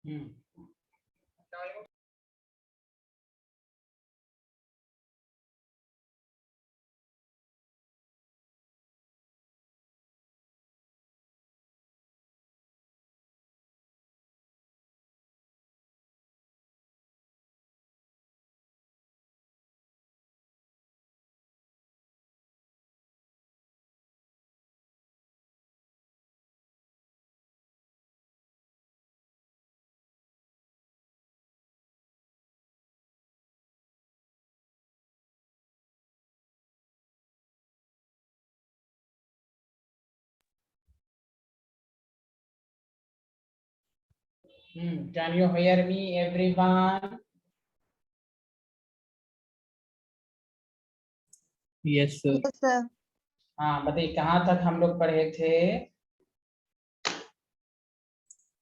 Hmm Can you hear me, everyone? Yes, sir. Yes, sir. हाँ बताइए, कहाँ तक हम लोग पढ़े थे?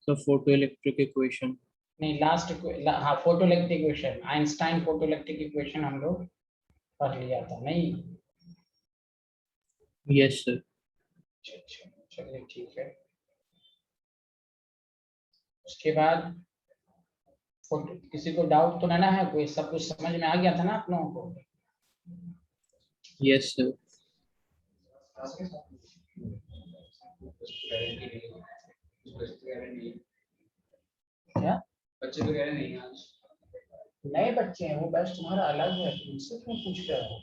So photoelectric equation. नहीं, लास्ट हाँ, photoelectric equation, Einstein photoelectric equation हम लोग पढ़ लिया था नहीं? Yes, sir. अच्छा, चलिए ठीक है। उसके बाद फोटो, किसी को डाउट तो नहीं ना है? कोई सब कुछ समझ में आ गया था ना आप लोगों को? Yes, sir. क्या बच्चे तो कह रहे नहीं आज नए बच्चे हैं, वो बैच तुम्हारा अलग है, तुमसे क्यों पूछ रहे हो?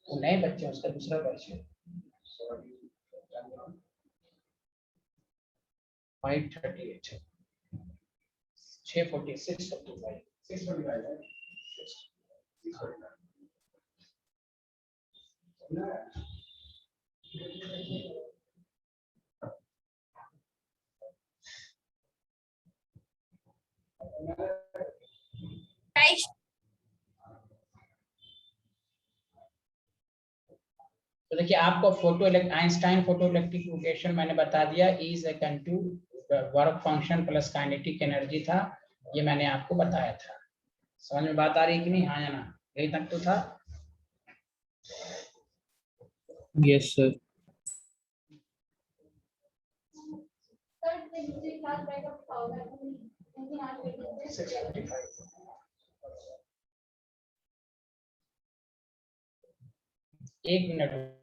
वो नए बच्चे हैं, उसका दूसरा बैच है। 5:38 है, 6:46 तो देखिए, आपको आइंस्टाइन फोटो इलेक्ट्रिक इक्वेशन मैंने बता दिया, is equal to work function plus kinetic energy था। ये मैंने आपको बताया था। समझ में बात आ रही है कि नहीं? हाँ या ना? यही तक तो था। Yes, sir. एक मिनट।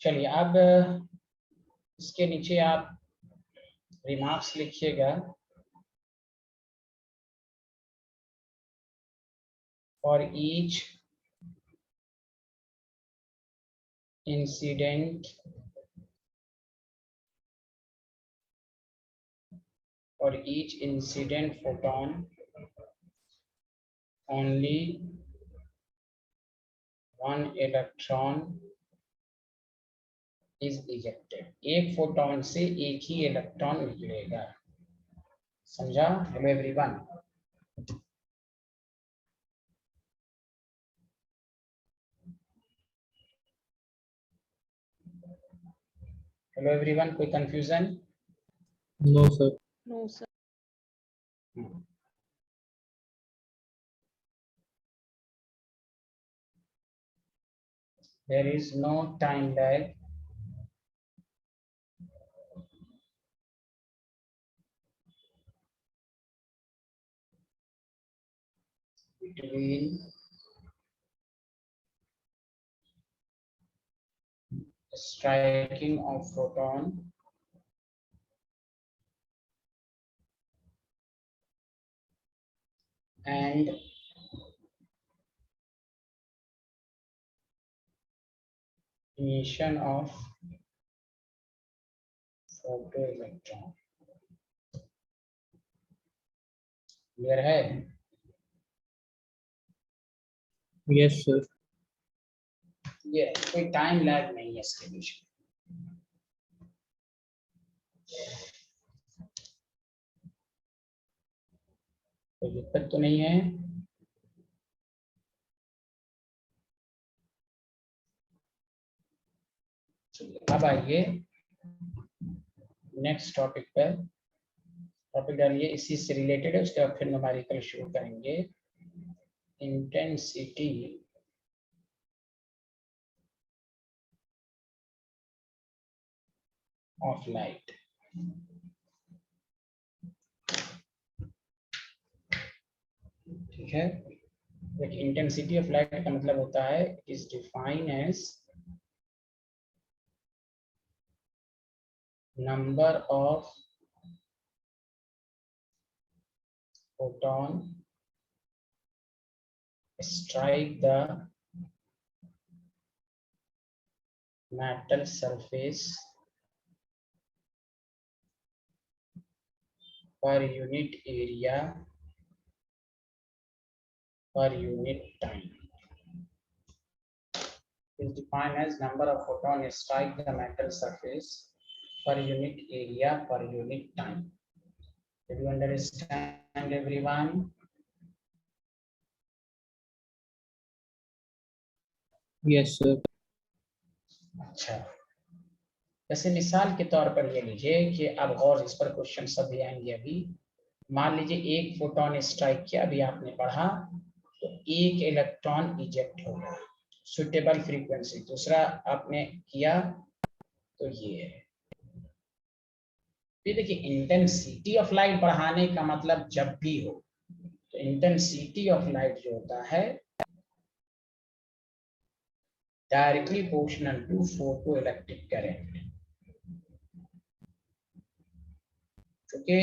चलिए, अब इसके नीचे आप रिमार्क्स लिखिएगा। For each incident photon only one electron is ejected। एक फोटोन से एक ही इलेक्ट्रॉन निकलेगा। समझा? Hello everyone. हेलो एवरीवन, कोई confusion? No, sir. No, sir. There is no time lag between striking of photon and emission of photoelectron clear है? Yes sir. ये कोई time lag नहीं है इसके बीच में। कोई दिक्कत तो नहीं है? अब आइए नेक्स्ट टॉपिक पर। टॉपिक डालिए, इसी से रिलेटेड है, उसके बाद फिर न्यूमेरिकल शुरू करेंगे। Intensity of light. ठीक है, इंटेंसिटी ऑफ लाइट का मतलब होता है is define as number of photon strike the metal surface per unit area per unit time. Is defined as number of photons strike the metal surface per unit area per unit time. Did you understand everyone? Yes sir. अच्छा, जैसे मिसाल के तौर पर ये लीजिए कि अब और इस पर क्वेश्चन सब भी आएंगे अभी। मान लीजिए एक फोटोन स्ट्राइक किया, अभी आपने पढ़ा, तो एक इलेक्ट्रॉन इजेक्ट हो गया सुटेबल फ्रीक्वेंसी। दूसरा आपने किया तो ये है। ये देखिए, इंटेंसिटी ऑफ लाइट बढ़ाने का मतलब जब भी हो तो इंटेंसिटी ऑफ लाइट जो होता है directly proportional to photoelectric current. क्योंकि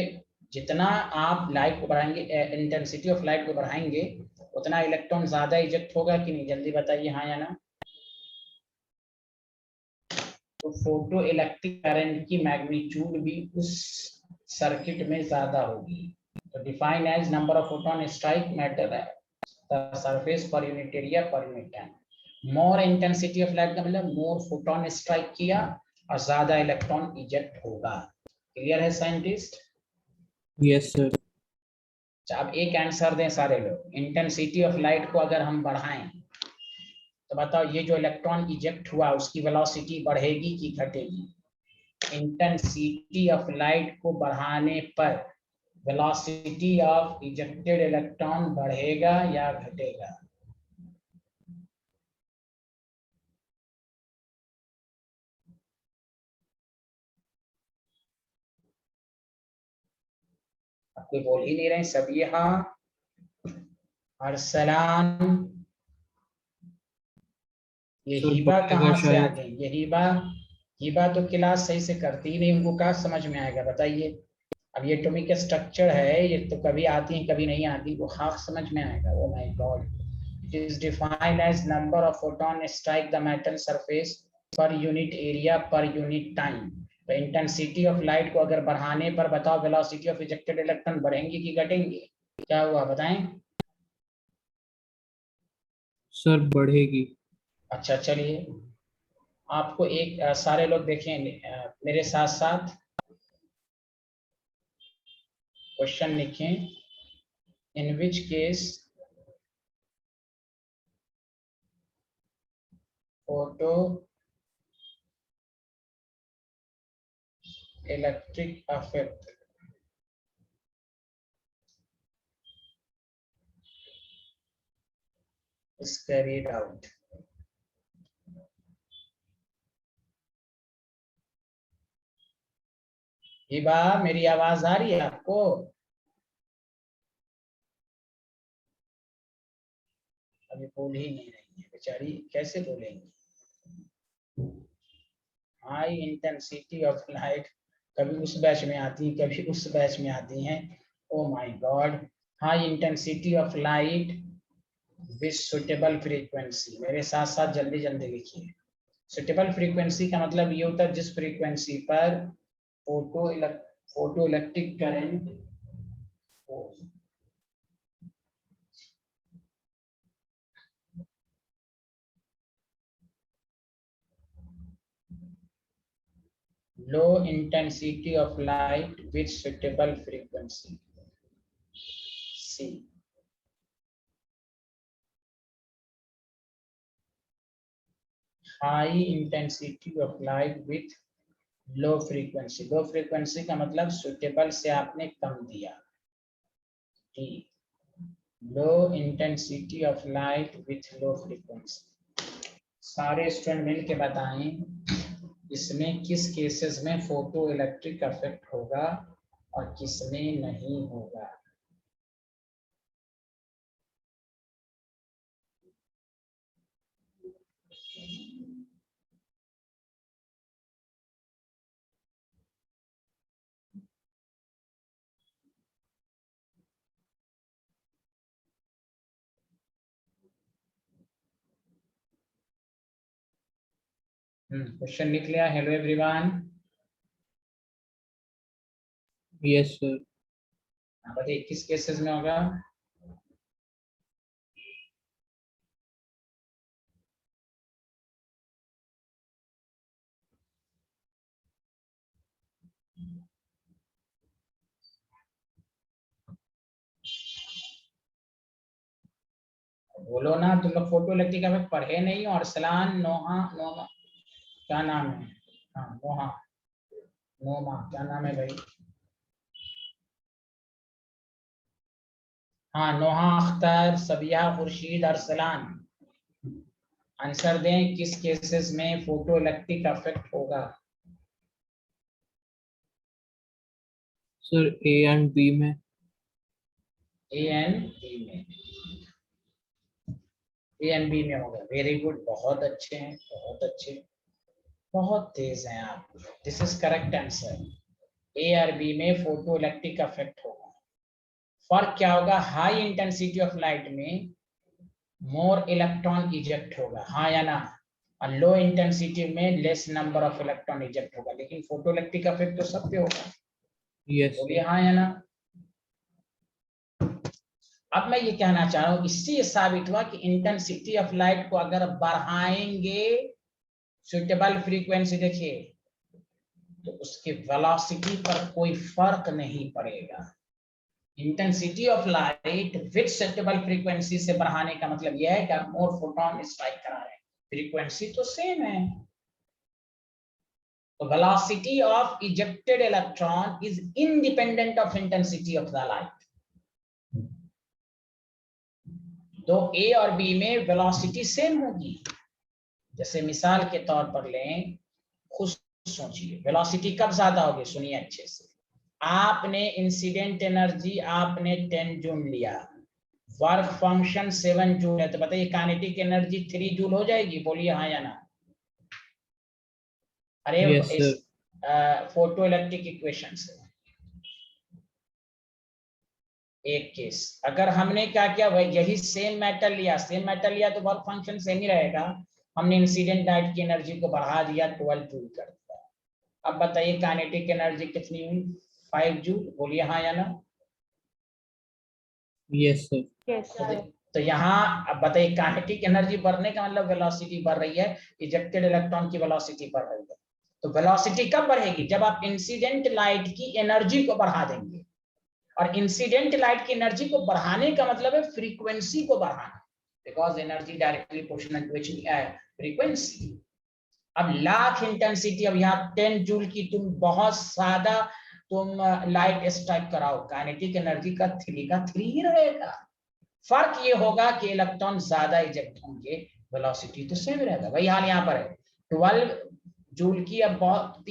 जितना आप लाइट को बढ़ाएंगे, इंटेंसिटी ऑफ लाइट को बढ़ाएंगे, उतना इलेक्ट्रॉन ज्यादा इजेक्ट होगा कि नहीं? जल्दी बताइए, हाँ या ना? तो फोटो इलेक्ट्रिक करंट की मैग्नीट्यूड भी उस सर्किट में ज्यादा होगी। तो define as number of photon strike matter surface per unit area per unit time. More intensity of light का मतलब मोर फोटोन स्ट्राइक किया और ज्यादा इलेक्ट्रॉन इजेक्ट होगा। क्लियर है साइंटिस्ट? Yes sir. अब एक आंसर दें सारे लोग। इंटेंसिटी ऑफ लाइट को अगर हम बढ़ाएं तो बताओ, ये जो इलेक्ट्रॉन इजेक्ट हुआ उसकी वेलोसिटी बढ़ेगी कि घटेगी? इंटेंसिटी ऑफ लाइट को बढ़ाने पर वेलोसिटी ऑफ इजेक्टेड इलेक्ट्रॉन बढ़ेगा या घटेगा? कोई बोल ही नहीं रहे, सब यहाँ अरसलान। ये सर हिबा बढ़ेगा कहाँ से आ शायद। गई? ये हिबा, हिबा तो क्लास सही से करती ही नहीं, उनको कहाँ समझ में आएगा बताइए? अब ये एटॉमिक स्ट्रक्चर है, ये तो कभी आती है कभी नहीं आती, वो हाँ समझ में आएगा। Oh my god. It is defined as number of photon strike the metal surface per unit area per unit time. तो इंटेंसिटी ऑफ लाइट को अगर बढ़ाने पर बताओ वेलोसिटी ऑफ इजेक्टेड इलेक्ट्रॉन बढ़ेंगे कि घटेंगे? क्या हुआ बताएं? सर बढ़ेगी। अच्छा चलिए, आपको एक सारे लोग देखें मेरे साथ साथ क्वेश्चन लिखें। In which case photoelectric effect is carried out। Hiba, मेरी आवाज आ रही है आपको? अभी बोल ही नहीं रही है बेचारी, कैसे बोलेंगी? हाई इंटेंसिटी ऑफ लाइट कभी उस बैच में आती है कभी उस बैच में आती हैं। ओ my God. High intensity of light with suitable frequency. मेरे साथ साथ जल्दी जल्दी लिखिए। सुटेबल फ्रीक्वेंसी का मतलब ये होता है जिस फ्रीक्वेंसी पर photo electric current low intensity of light with suitable frequency. C. High intensity of light with low frequency. Low frequency का मतलब suitable से आपने कम दिया. D. Low intensity of light with low frequency. सारे स्टूडेंट मिल के बताएं इसमें किस केसेस में फोटो इलेक्ट्रिक इफेक्ट होगा और किसमें नहीं होगा. क्वेश्चन लिख लिया. Hello everyone. Yes sir. बताइए किस केसेस में होगा. बोलो ना, तुम लोग फोटो इलेक्ट्रिक में पढ़े नहीं हो. अरसलान, नोहा, नोमा क्या नाम है. हाँ नोहा, नोमा क्या नाम है भाई. हाँ नोहा, अख्तर, सबिया, खुर्शीद, अरसलान. आंसर दें किस केसेस में फोटो इलेक्ट्रिक इफेक्ट होगा. सर ए एंड बी में. ए एंड बी में. ए एंड बी में होगा. वेरी गुड, बहुत अच्छे हैं, बहुत अच्छे, बहुत तेज हैं आप. This is correct answer. A और बी में फोटो इलेक्ट्रिक इफेक्ट होगा. फर्क क्या होगा. हाई इंटेंसिटी ऑफ लाइट में मोर इलेक्ट्रॉन इजेक्ट होगा, हाँ या ना. और लो इंटेंसिटी में less number of electron eject होगा. लेकिन फोटो इलेक्ट्रिक इफेक्ट तो सब पे होगा. यस बोलिए हाँ या ना. अब मैं ये कहना चाह रहा हूँ, इससे ये साबित हुआ कि इंटेंसिटी ऑफ लाइट को अगर बढ़ाएंगे सुटेबल फ्रीक्वेंसी देखिए तो उसके वेलोसिटी पर कोई फर्क नहीं पड़ेगा. Intensity of light with suitable frequency से बढ़ाने का मतलब यह है कि आप मोर फोटोन स्ट्राइक करा रहे हैं. फ्रीक्वेंसी तो सेम है. तो velocity of ejected electron is independent of intensity of the light. तो ए और बी में वेलोसिटी सेम होगी. जैसे मिसाल के तौर पर लें, खुद सोचिए वेलोसिटी कब ज्यादा होगी. सुनिए अच्छे से. आपने इंसिडेंट एनर्जी आपने 10 जूल लिया, वर्क फंक्शन 7 जूल है, तो बताइए काइनेटिक एनर्जी 3 जूल हो जाएगी. बोलिए हाँ या ना. अरे यस इस सर. फोटो इलेक्ट्रिक इक्वेशन से एक केस अगर हमने क्या किया, वही यही सेम मेटल लिया तो वर्क फंक्शन सेम ही रहेगा. हमने इंसिडेंट लाइट की एनर्जी को बढ़ा दिया, 12 जूल कर दिया. अब बताइए काइनेटिक एनर्जी कितनी हुई, 5 जूल. बोलिए हाँ या ना. Yes sir. तो यहाँ अब बताइए काइनेटिक एनर्जी बढ़ने का मतलब वेलोसिटी बढ़ रही है, इजेक्टेड इलेक्ट्रॉन की वेलोसिटी बढ़ रही है. तो वेलोसिटी कब बढ़ेगी, जब आप इंसिडेंट लाइट की एनर्जी को बढ़ा देंगे. और इंसिडेंट लाइट की एनर्जी को बढ़ाने का मतलब है फ्रीक्वेंसी को बढ़ाना, because energy directly proportional to frequency. अब लाख इंटेंसिटी, अब यहाँ 10 जूल की तुम बहुत ज्यादा तुम लाइट स्ट्राइक कराओ, काइनेटिक एनर्जी का 3 ही रहेगा. फर्क ये होगा कि इलेक्ट्रॉन ज्यादा इजेक्ट होंगे, वेलोसिटी तो सेम रहेगा. वही हाल यहाँ पर है. 12 जूल की अब बहुत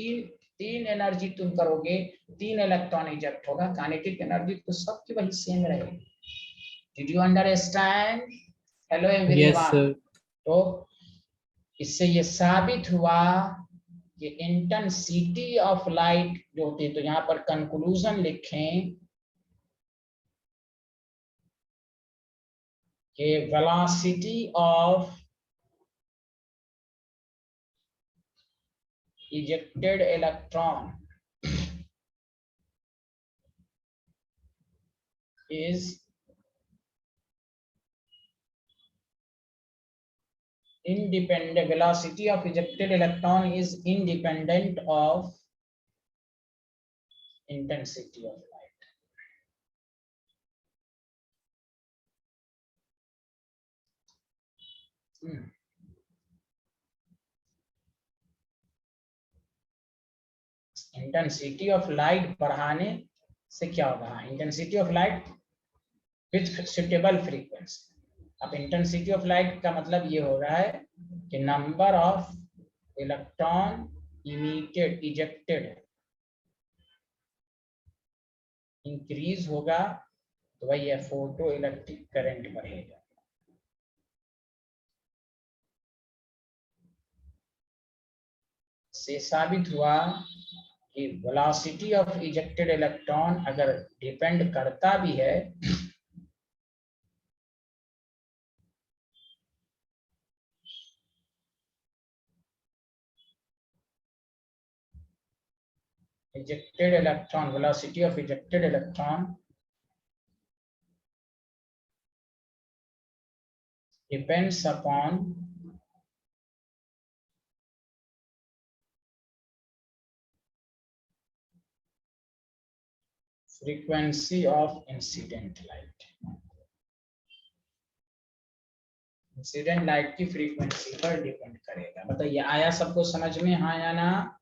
तीन एनर्जी तुम करोगे, 3 इलेक्ट्रॉन इजेक्ट होगा. काइनेटिक एनर्जी तो सबकी वही सेम रहेगी. Did you understand. Hello yes everyone. Sir. तो इससे ये साबित हुआ कि इंटेंसिटी ऑफ लाइट जो होती है, तो यहाँ पर कंक्लूजन लिखें कि velocity of ejected electron is independent, velocity of ejected electron is independent of intensity of light. Intensity of light बढ़ाने से क्या होगा? Intensity of light with suitable frequency. अब इंटेंसिटी ऑफ लाइट का मतलब ये हो रहा है कि number of electron emitted ejected increase होगा तो वही है फोटो इलेक्ट्रिक करंट बढ़ेगा। से साबित हुआ कि वेलोसिटी ऑफ इजेक्टेड इलेक्ट्रॉन अगर डिपेंड करता भी है ejected electron, velocity of ejected electron depends upon frequency of incident light. Incident light की फ्रीक्वेंसी पर डिपेंड करेगा। बताइए आया सबको समझ में? हाँ या ना?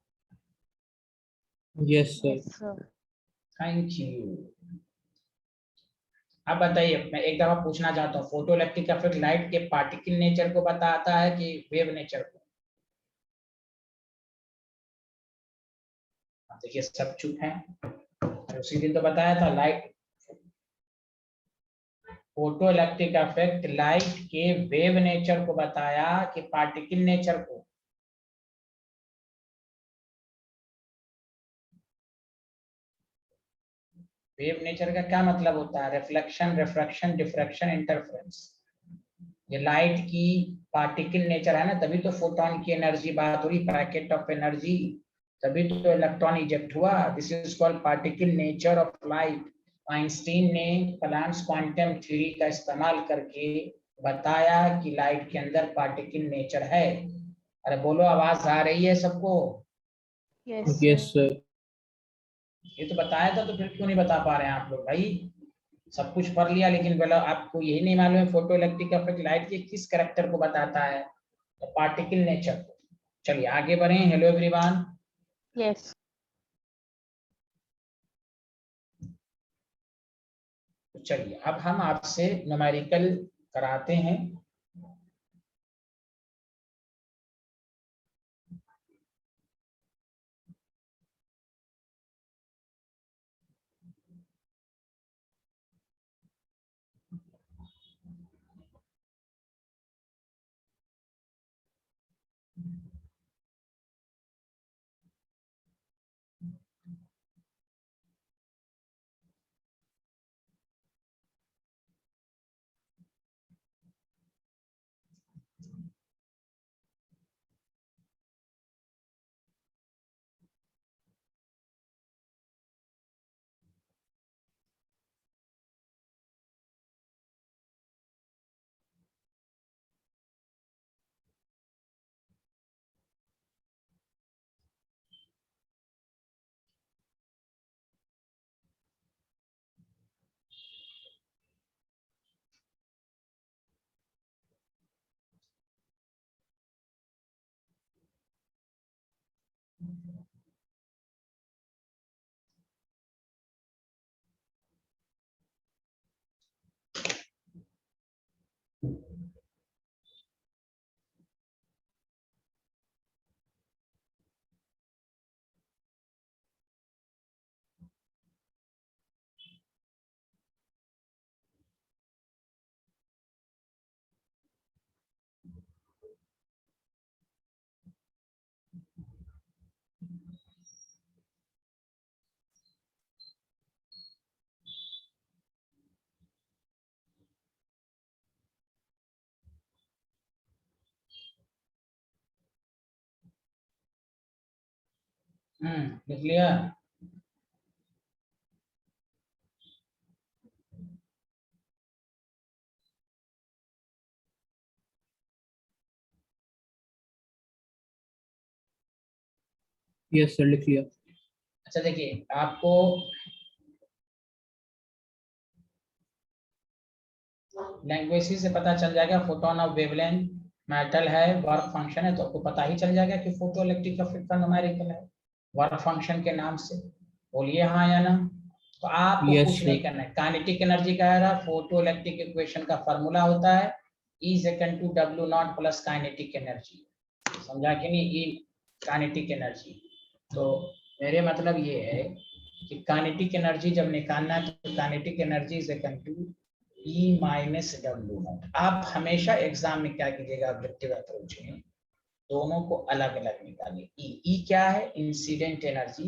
Yes sir. Thank you. अब बताइए मैं एक दफा पूछना चाहता हूँ, फोटो इलेक्ट्रिक इफेक्ट लाइट के पार्टिकल नेचर को बताता है कि वेव नेचर को? देखिए सब चुप है। उसी दिन तो बताया था light photo electric effect light के वेव नेचर को बताया कि पार्टिकल नेचर को? वेव नेचर का क्या मतलब होता है? Reflection, refraction, diffraction, interference. ये लाइट की पार्टिकल नेचर है ना, तभी तो फोटोन की एनर्जी बात हो रही, पैकेट ऑफ एनर्जी, तभी तो इलेक्ट्रॉन इजेक्ट हुआ। This is called particle nature of light. Einstein ने प्लैंक्स क्वांटम थ्योरी का इस्तेमाल करके बताया कि लाइट के अंदर पार्टिकल नेचर है। अरे बोलो, आवाज आ रही है सबको? Yes sir. ये तो बताया था, तो फिर क्यों नहीं बता पा रहे हैं आप लोग भाई? सब कुछ पढ़ लिया लेकिन बोला आपको यही नहीं मालूम है फोटो इलेक्ट्रिक इफेक्ट लाइट के किस कैरेक्टर को बताता है? तो पार्टिकल नेचर को। चलिए आगे बढ़े। Hello everyone. यस। चलिए अब हम आपसे न्यूमेरिकल कराते हैं। लिख लिया? यस सर, लिख लिया। अच्छा देखिए, आपको लैंग्वेज से पता चल जाएगा फोटोन ऑफ वेवलेंथ मेटल है, वर्क फंक्शन है, तो आपको पता ही चल जाएगा कि फोटो इलेक्ट्रिक इफेक्ट का न्यूमेरिकल है वर्क फंक्शन के नाम से। बोलिए हाँ या ना। तो आपको यस कुछ नहीं सर। करना है, काइनेटिक एनर्जी का है, फोटो इलेक्ट्रिक इक्वेशन का फॉर्मूला होता है E is equal to W naught plus kinetic energy. समझा कि नहीं, ई काइनेटिक एनर्जी। तो मेरे मतलब ये है कि काइनेटिक एनर्जी जब निकालना है तो kinetic energy is equal to E minus W naught. आप हमेशा एग्जाम में क्या कीजिएगा, ऑब्जेक्टिव अप्रोच में दोनों को अलग अलग निकालिए। ई क्या है, incident energy,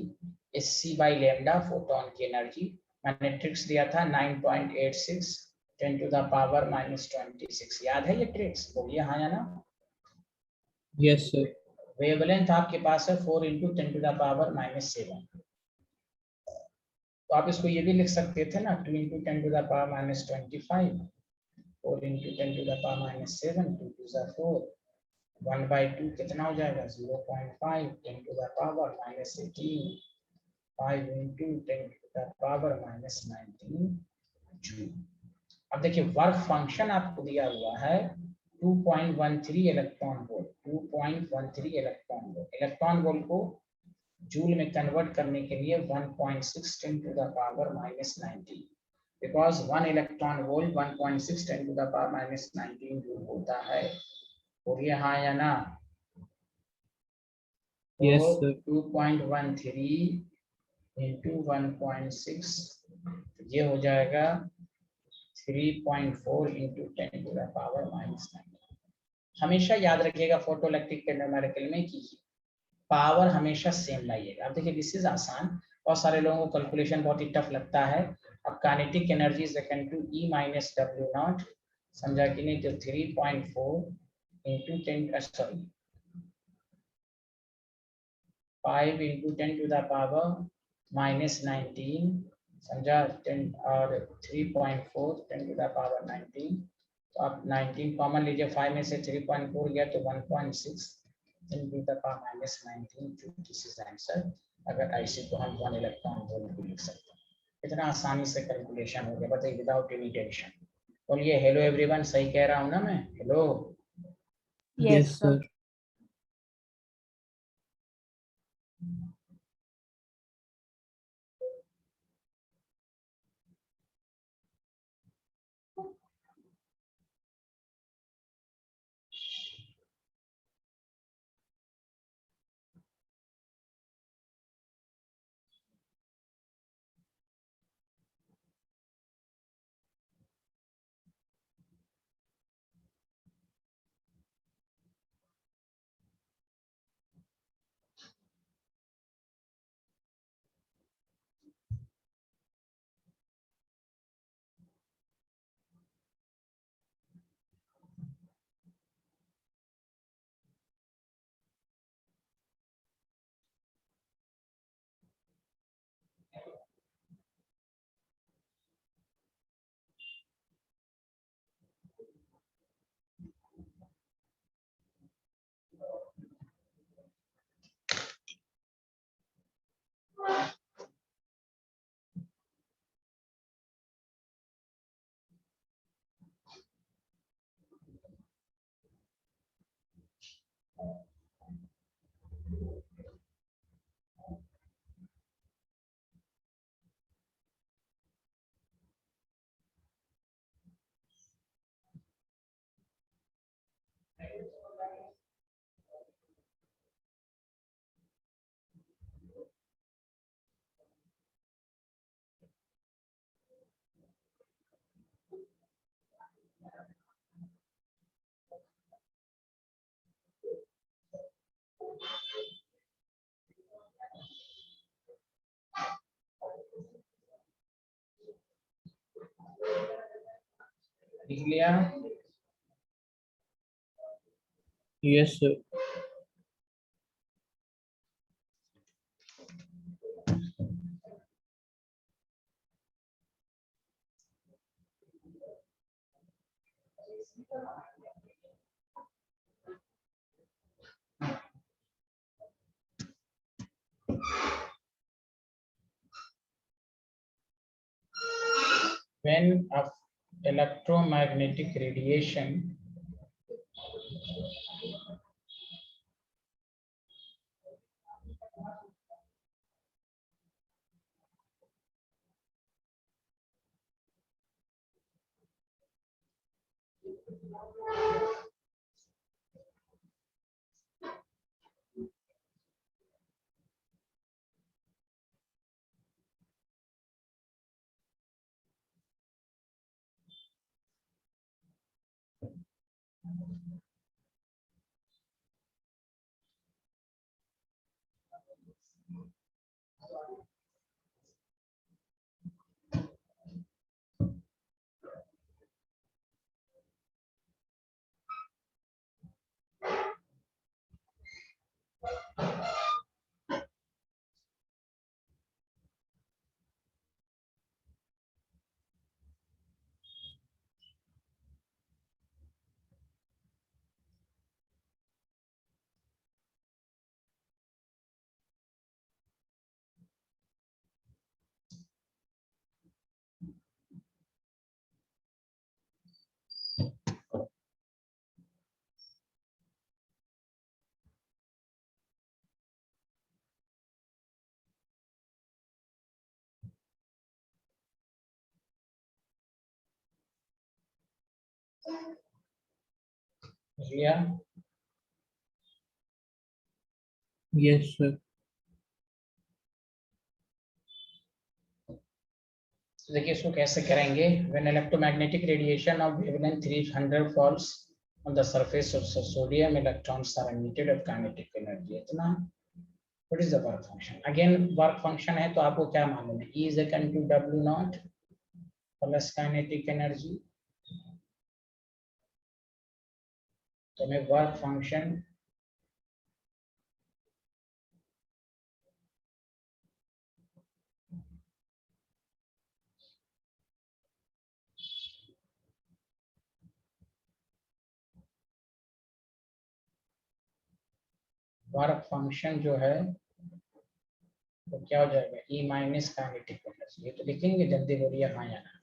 SC by lambda photon की एनर्जी। मैंने ट्रिक्स दिया था 9.86 10 टू द पावर माइनस 26, याद है ये ट्रिक्स? बोलिए हाँ या ना। Yes sir. वेवलेंथ आपके पास है 4 into 10 to the power minus 7, तो आप इसको ये भी लिख सकते थे ना, 2 into 10 to the power minus 25, 4 into 10 to the power minus 7, 2 to the 4, 1/2 कितना हो जाएगा 0.5 10 to the power minus 18, 5 into 10 to the power minus 19 joule. अब देखिए वर्क फंक्शन आपको दिया हुआ है 2.13 electron volt, 2.13 electron volt. Electron volt को जूल में कन्वर्ट करने के लिए 1.6 10 to the power minus 19, because 1 electron volt 1.6 10 to the power minus 19 joule होता है। बोलिए हाँ या ना। यस तो सर। 2.13 इंटू 1.6 ये हो जाएगा 3.4 into 10 to the power minus 19। हमेशा याद रखिएगा फोटो इलेक्ट्रिक के न्यूमेरिकल में कि पावर हमेशा सेम लाइएगा। अब देखिए दिस इज आसान, बहुत सारे लोगों को कैलकुलेशन बहुत ही टफ लगता है। अब kinetic energy is equal to E minus W naught, समझा कि नहीं, तो 3.4 into 10 sorry 5 into 10 to the power minus 19, समझा 10 और 3.4 10 टू द पावर 19, तो आप 19 कॉमन लीजिए, 5 में से 3.4 गया तो 1.6 into the power minus 19, this is the answer। अगर ऐसे तो हम 1 इलेक्ट्रॉन वोल्ट भी लिख सकते हैं। इतना आसानी से कैलकुलेशन हो गया, बताइए, विदाउट एनी टेंशन। बोलिए हेलो एवरीवन, सही कह रहा हूँ ना मैं? Hello. Yes yes sir. Sir. लिख लिया? Yes sir. When of electromagnetic radiation लिया। yes sir, तो देखिए इसको कैसे करेंगे। When electromagnetic radiation of wavelength 300 falls on the surface of sodium, electrons are emitted of kinetic energy इतना। What is the work function? Again work function है तो आपको क्या मालूम है? E is equal to W naught plus kinetic energy। तो मैं work function जो है तो क्या हो जाएगा? E minus kinetic energy. ये तो लिखेंगे, जल्दी बोलिए हाँ या ना।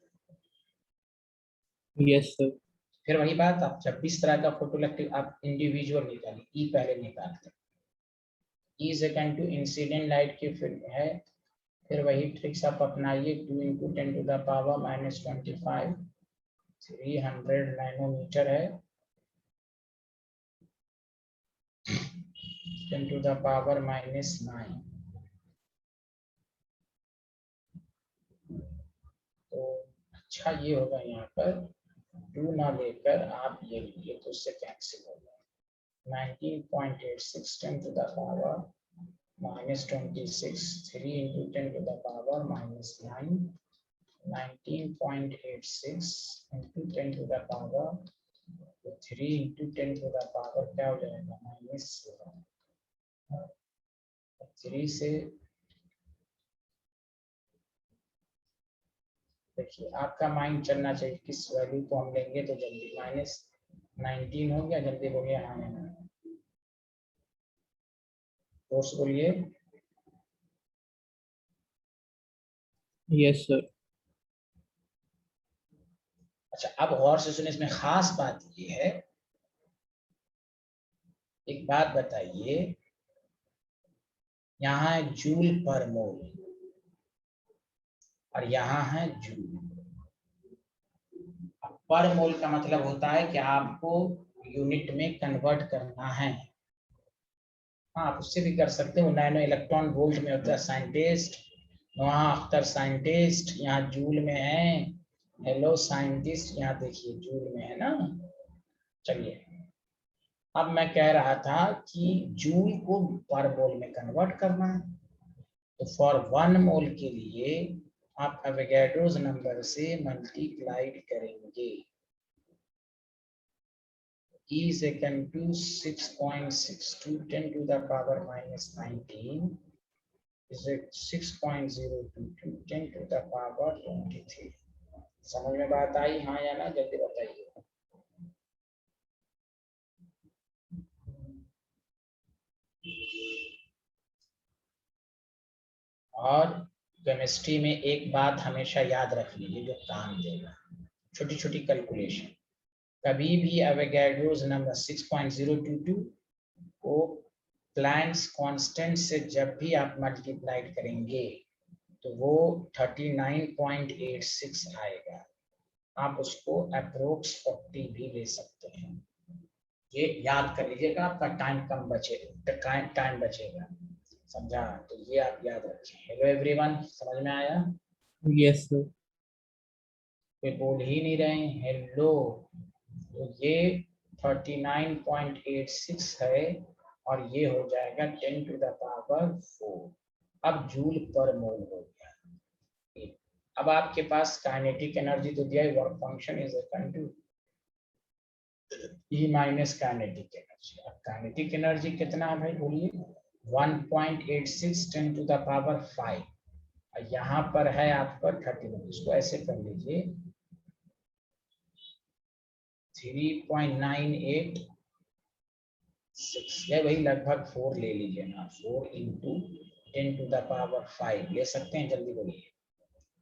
yes sir, फिर वही बात, आप जब भी इस तरह का फोटोइलेक्ट्रिक आप इंडिविजुअल निकालिए, ई पहले निकालते, E is equal to incident light की फिल्म है। फिर वही ट्रिक्स आप अपनाइए, 2 × 10⁻⁻25 300 नैनोमीटर है, 10⁻⁻9। तो अच्छा ये होगा यहाँ पर 2 ना लेकर आप ये लीजिए तो उससे कैंसिल हो गया। 19.86 10⁻26 3 × 10⁻⁻9 19.86 × 10⁻3 × 10⁻, क्या हो जाएगा? -3 से। देखिए आपका माइंड चलना चाहिए किस वैल्यू को हम लेंगे तो जल्दी। -19 हो गया, जल्दी बोलिए हाँ या ना। फोर्स बोलिए। yes sir, अच्छा अब गौर से सुनिए, इसमें खास बात ये है, एक बात बताइए, यहाँ है जूल पर मोल और यहाँ है जूल। पर मोल का मतलब होता है कि आपको यूनिट में कन्वर्ट करना है। हाँ आप उससे भी कर सकते हो, नैनो इलेक्ट्रॉन वोल्ट में होता है साइंटिस्ट, वहाँ अख्तर साइंटिस्ट, यहाँ जूल में है। हेलो साइंटिस्ट, यहाँ देखिए जूल में है ना। चलिए अब मैं कह रहा था कि जूल को पर मोल में कन्वर्ट करना है, तो फॉर 1 मोल के लिए आप एवोगैड्रोस नंबर से मल्टीप्लाइड करेंगे। E is equal to 6.62 10⁻⁻19 is it 6.022 10⁻23। समझ में बात आई हाँ या ना? जल्दी बताइए। और केमिस्ट्री में एक बात हमेशा याद रख लीजिए जो काम देगा, छोटी छोटी कैलकुलेशन। कभी भी एवोगैड्रोस नंबर 6.022 को प्लैंक्स कांस्टेंट से जब भी आप मल्टीप्लाइड करेंगे तो वो 39.86 आएगा। आप उसको अप्रोक्स 40 भी ले सकते हैं। ये याद कर लीजिएगा, आपका टाइम कम बचेगा, टाइम बचेगा, समझा? तो ये आप याद रखें। हेलो एवरीवन, समझ में आया? Yes, sir. कोई बोल ही नहीं रहे हैं हेलो। तो ये 39.86 है और ये हो जाएगा 10⁴। अब जूल पर मोल हो गया। अब आपके पास काइनेटिक एनर्जी तो दिया है, work function is equal to E minus kinetic energy. अब काइनेटिक एनर्जी कितना है भाई बोलिए? 1.86 10⁵। यहाँ पर है आपका 31, इसको ऐसे कर लीजिए 3.986, या वही लगभग 4 ले लीजिए ना, 4 इंटू 10⁵ ले सकते हैं? जल्दी बोलिए।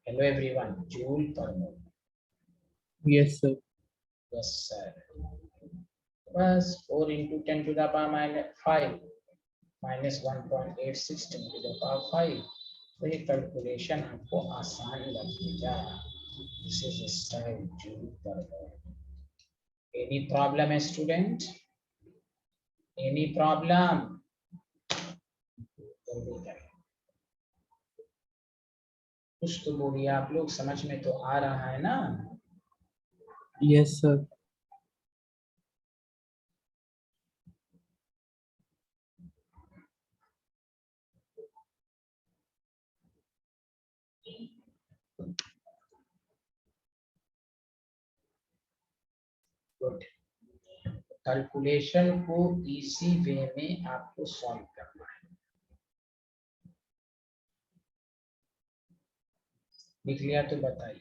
हेलो एवरीवन, जूल पर मोल। Yes, sir. Yes sir. बस 4 इंटू 10⁵ माइनस 1.86 10⁵। तो ये कैलकुलेशन आपको आसान लगेगा। दिस इज स्टाइल जूल पर मोल। एनी प्रॉब्लम है स्टूडेंट? Any problem? जल्दी करें, कुछ तो बोलिए आप लोग, समझ में तो आ रहा है ना? Yes, sir. गुड। कैलकुलेशन को इजी वे में आपको सॉल्व करना है। लिख लिया तो बताइए।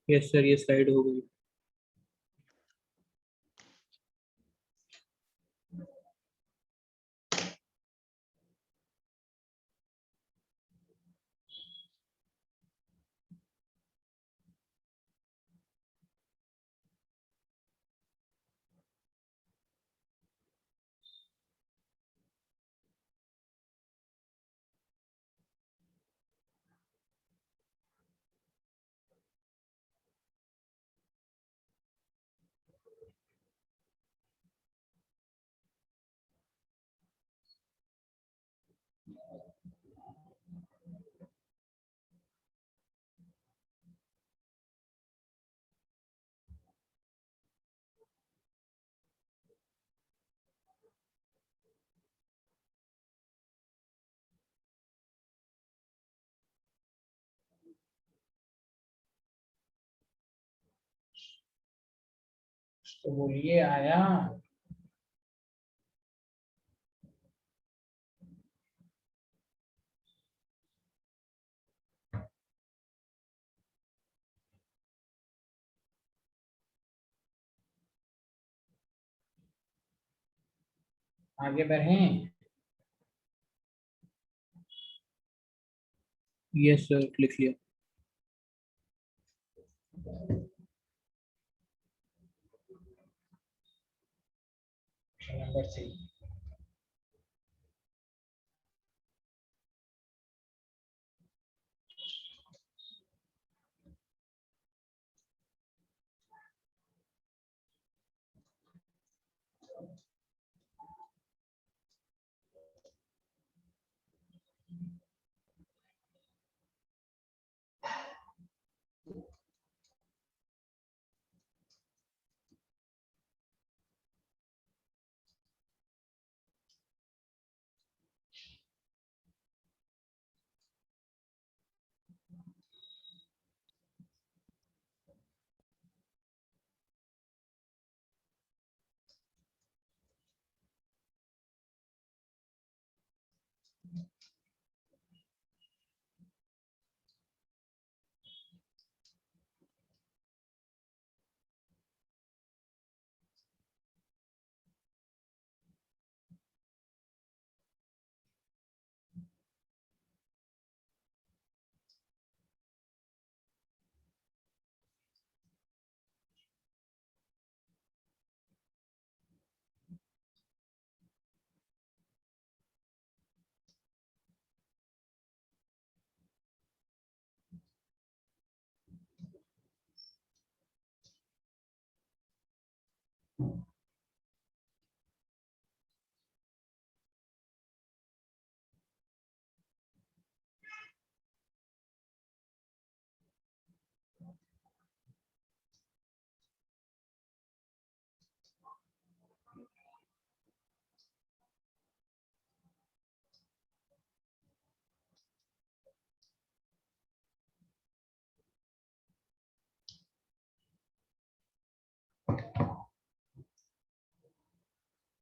Yes, sir. ये स्लाइड हो गई। तो बोलिए आया? आगे बढ़ें? Yes, sir. लिख लिया। नंबर 3।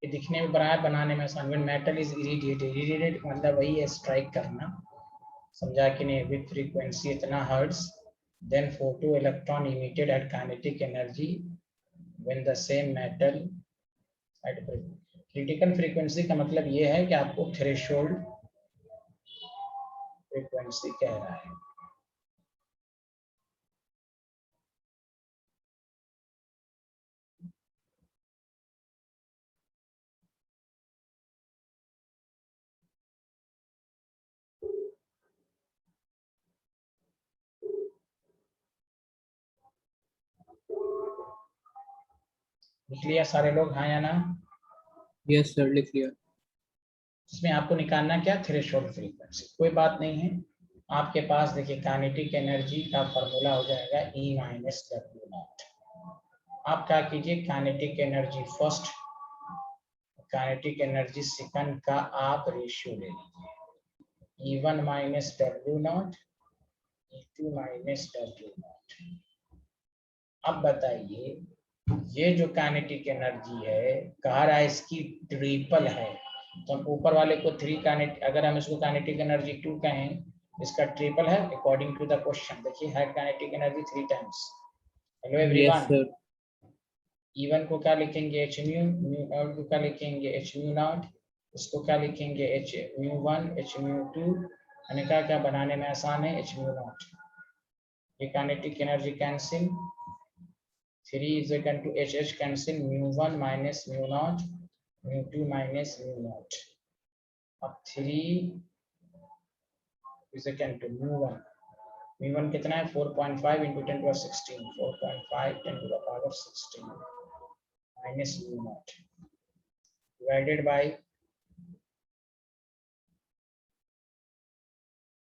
ये दिखने में बड़ा है, बनाने में आसान। When metal is irradiated, irradiate मतलब वही है स्ट्राइक करना, समझा कि नहीं, विद फ्रीक्वेंसी इतना hertz, then photoelectron emitted at kinetic energy when the same metal at critical frequency का मतलब ये है कि आपको थ्रेशोल्ड फ्रीक्वेंसी कह रहा है। लिख लिया सारे लोग, हाँ या ना? यस सर, लिख लिया। इसमें आपको निकालना क्या, थ्रेशोल्ड फ्रीक्वेंसी। कोई बात नहीं है, आपके पास देखिए काइनेटिक एनर्जी का फॉर्मूला हो जाएगा E माइनस डब्ल्यू नॉट। आप क्या कीजिए, kinetic energy first, kinetic energy second का आप रेशियो ले लीजिए, E1 minus W not, E2 minus W not. अब बताइए, ये जो काइनेटिक एनर्जी है, कह रहा है इसकी ट्रिपल है, तो हम ऊपर वाले को थ्री काइनेटिक, अगर हम इसको काइनेटिक एनर्जी 2 कहें, इसका ट्रिपल है अकॉर्डिंग टू द क्वेश्चन। देखिए है kinetic energy 3 times. Hello yes everyone, sir. E1 को क्या लिखेंगे, एच म्यू, म्यू नॉट को क्या लिखेंगे, एच म्यू नॉट, इसको क्या लिखेंगे, एच म्यू 1, एच म्यू 2, मैंने कहा क्या बनाने में आसान है, एच म्यू नॉट। ये kinetic energy cancel, 3 is equal to H cancel, mu1 minus mu naught, mu2 minus mu naught. अब 3 is equal to mu1, mu1 कितना है, 4.5 into 10 to the 16, 4.5 10 to the power 16 minus mu naught divided by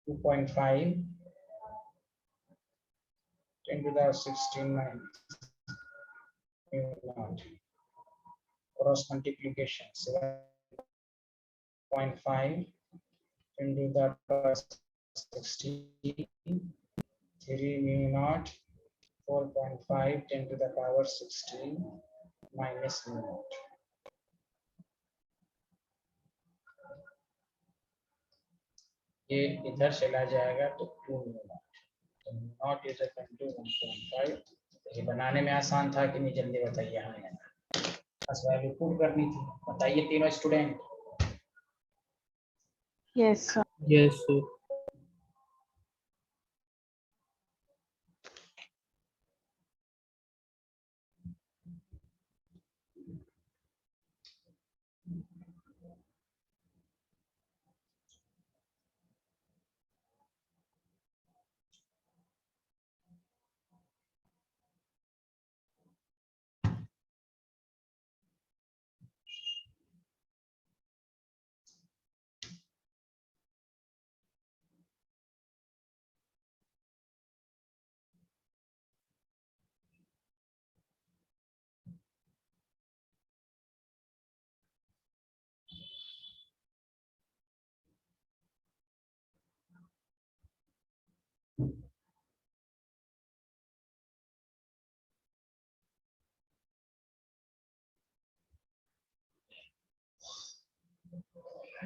2.5 10 to the 16 minus mu naught, cross multiplication 7.5 into the 16, 3 mu naught, 4.5 10 to the power 16 minus mu naught. ये इधर चला जाएगा तो 2 mu naught, तो not is equal to 1.5। ये बनाने में आसान था कि नहीं, जल्दी बताइए। हमें बस वैल्यू पुट करनी थी। बताइए तीनों student. Yes sir. Yes sir.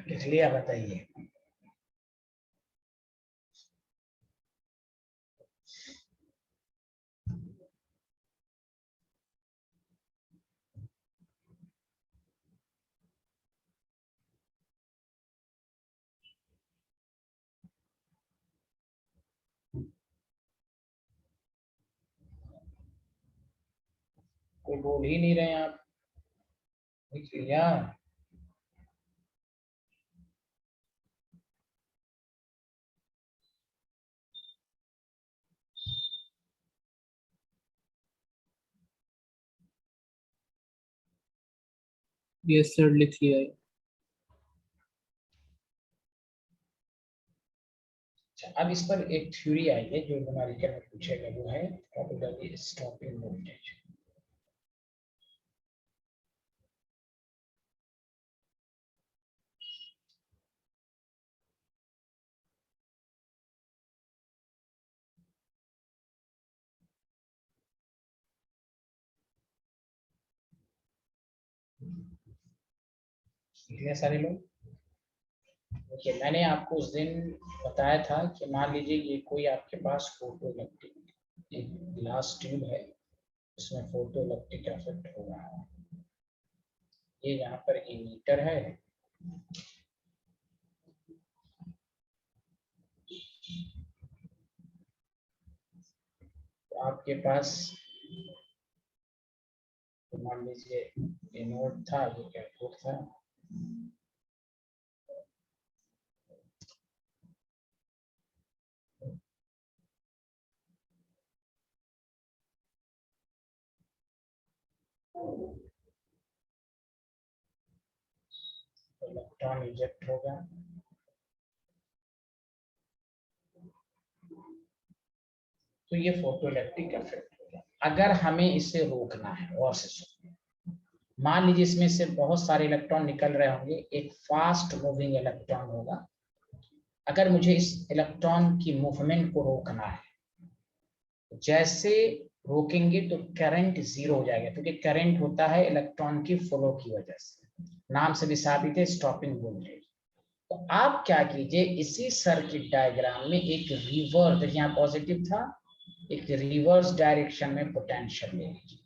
लिख लिया, बताइए। कोई बोल ही नहीं रहे आप। लिख लिया। यस सर, लिख लिया है। अच्छा, अब इस पर एक थ्योरी आई है जो न्यूमेरिकल में पूछेगा, वो है प्रोबेबिलिटी स्टॉपिंग वोल्टेज। इतने सारे लोग। देखिए मैंने आपको उस दिन बताया था कि मान लीजिए ये कोई आपके पास फोटो इलेक्ट्रिक एक ग्लास ट्यूब है, उसमें फोटो इलेक्ट्रिक इफेक्ट हो रहा है। ये यहाँ पर इमीटर है, तो आपके पास तो मान लीजिए एनोड था, ये कैथोड था, इलेक्ट्रॉन इजेक्ट होगा। तो ये फोटो इलेक्ट्रिक इफेक्ट होगा। अगर हमें इसे रोकना है, और से सुनिए, मान लीजिए इसमें से बहुत सारे इलेक्ट्रॉन निकल रहे होंगे, एक फास्ट मूविंग इलेक्ट्रॉन होगा। अगर मुझे इस इलेक्ट्रॉन की मूवमेंट को रोकना है, जैसे रोकेंगे तो करंट जीरो हो जाएगा, क्योंकि करंट होता है इलेक्ट्रॉन की फ्लो की वजह से, नाम से भी साबित है, स्टॉपिंग वोल्टेज। तो आप क्या कीजिए, इसी सर्किट डायग्राम में एक रिवर्स, देखिए यहाँ पॉजिटिव था, एक रिवर्स डायरेक्शन में पोटेंशियल ले लीजिए।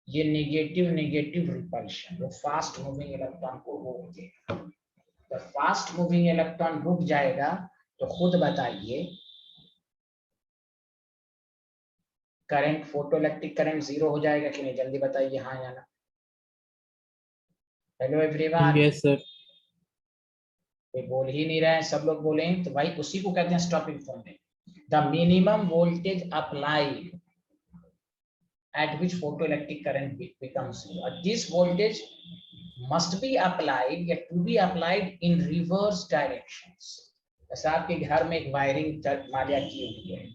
ये नेगेटिव नेगेटिव रिपल्शन, वो फास्ट मूविंग इलेक्ट्रॉन को रोक देगा। जब फास्ट मूविंग इलेक्ट्रॉन रुक जाएगा तो खुद बताइए current, photo electric current zero हो जाएगा कि नहीं, जल्दी बताइए हाँ या ना। Hello everyone, Yes, sir. कोई बोल ही नहीं रहे हैं, सब लोग बोले तो भाई उसी को कहते हैं stopping voltage. The minimum voltage applied at which photoelectric current becomes zero. This voltage must be applied या to be applied in reverse directions. जैसे आपके घर में एक वायरिंग मालिया की हुई है,